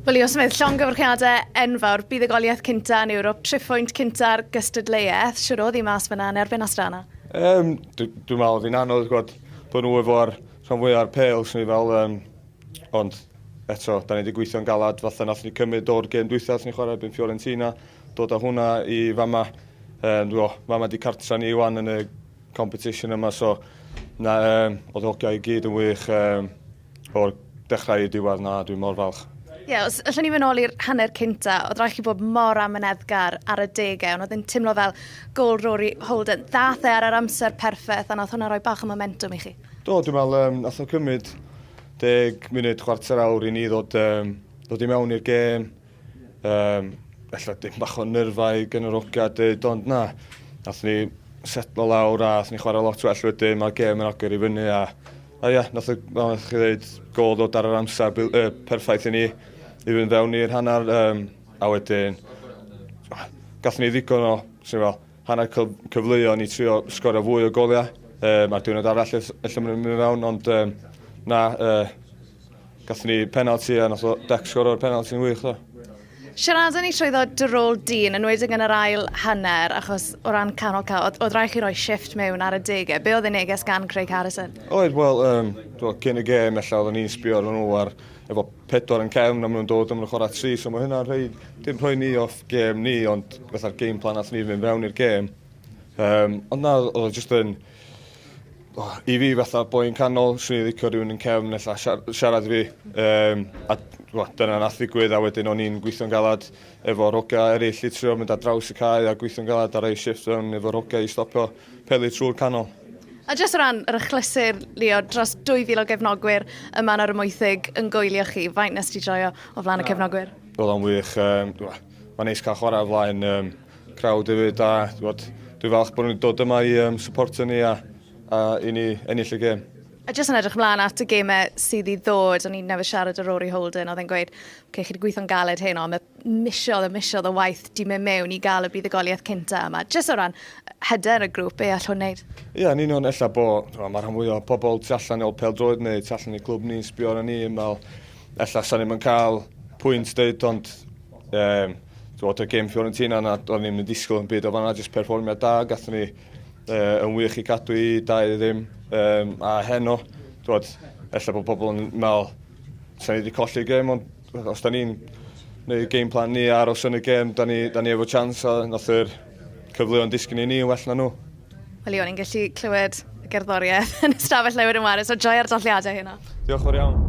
Leo Smith, llongyfarchiadau enfawr, buddugoliaeth cynta yn Ewrop, triphwynt cynta'r gystadleuaeth. Siwr oedd hi mas fyna yn erbyn Astana? Dwi'n meddwl, fi'n anodd gwybod bod nhw efo'r rhan fwy ar pêl, sy'n ni fel, ond eto, da ni wedi gweithio'n galad, fatha nath ni cymryd o'r gêm dwythaf, ni chwarae byn Fiorentina, dod â hwnna i fama. Fama wedi cartra ni wan yn y competition yma, so oedd hogia i gyd yn wych o'r dechrau i diwedd na, dwi'n mor falch. Os allwn ni fynd ôl i'r hanner cynta, oedd rhaid chi bod mor amyneddgar ar y degau, ond oedd yn teimlo fel gol Rory Holden. Ddath ar yr amser perffaith, a nath hwnna roi bach o momentum i chi? Dwi'n meddwl, nath o cymryd 10 munud, chwarter awr i ni ddod i mewn i'r gêm. Ella dim bach o nyrfau gen yr hogia dweud, ond na, nath ni setlo lawr a nath ni chwarae lot well wedyn, mae'r gêm yn agor i fyny nath chi ddweud gol ddod ar yr amser perffaith i ni i fynd fewn i'r hanner a wedyn gath ni ddigon o hanner cyfleuon i trio sgorio fwy o goliau. Mae'r diwrnod arall allan mynd fewn, ond gath ni penalty a nath o Dec sgorio'r penalty'n wych. Siarada ni trwy ddod dy rôl dyn yn wedi yn yr ail hanner, achos o ran canol cael, oedd rhaid chi roi shift mewn ar y degau. Be oedd y neges gan Craig Harrison? Oedd, cyn y gêm, oedd ni'n sbio ar nhw efo 4 yn cefn, a maen nhw'n dod am nhw'n chwarae 3, so mae hynna'n dim rhoi ni off gêm ni, ond fatha'r game plan nath ni fynd fewn i'r gêm. Ond na, oedd jyst yn... I fi fatha boi'n canol, swn i ddico rhywun yn cefn, ella siarad fi. Dyna nath ddigwydd, a wedyn o'n i'n gweithio'n galad efo'r hogia eraill i trio mynd ar draws y cae a gweithio'n galad ar ei shift fewn efo'r hogia i stopio peli trwy'r canol. A jyst o ran yr achlysur, Leo, dros 2,000 o gefnogwyr yma ar y Moethig yn goelio chi, faint nes ti joio o flaen y cefnogwyr? Oedd o'n wych. Mae'n neis cael chwarae o flaen crowd hefyd, a dwi'n falch bod nhw'n dod yma i supporto ni a i ni ennill y gêm. A jyst yn edrych ymlaen at y gemau sydd i ddod, o'n i'n nefyd siarad o Rory Holden, oedd e'n gweud, chi wedi gweithio'n galed hyn, ond misiodd y waith di mynd mewn i gael y buddugoliaeth cynta yma. Jyst o ran hyder y grŵp, be allwn wneud? Ni'n o'n ella bod, mae'r rhan fwy o pobl tu allan o'r pêl-droed neu tu allan i clwb ni'n sbio ar ni, ella sa'n ni'n cael pwynt dweud, ond y gêm Fiorentina na, o'n ni'n mynd disgwyl yn byd o fanna, jyst perfformiad da, gathon ni yn wych i cadw i 2-0 a heno, ella bod pobl yn meddwl sa'n ni wedi colli'r gêm, ond os da ni'n neud game plan ni aros yn y gêm, da ni efo chance a nath yr cyfleo'n disgyn i ni yn well na nhw. Wel, ni'n gallu clywed y gerddoriaeth yn ystafell newydd yn wario, so joio'r dolliadau hynna. Diolch yn fawr iawn.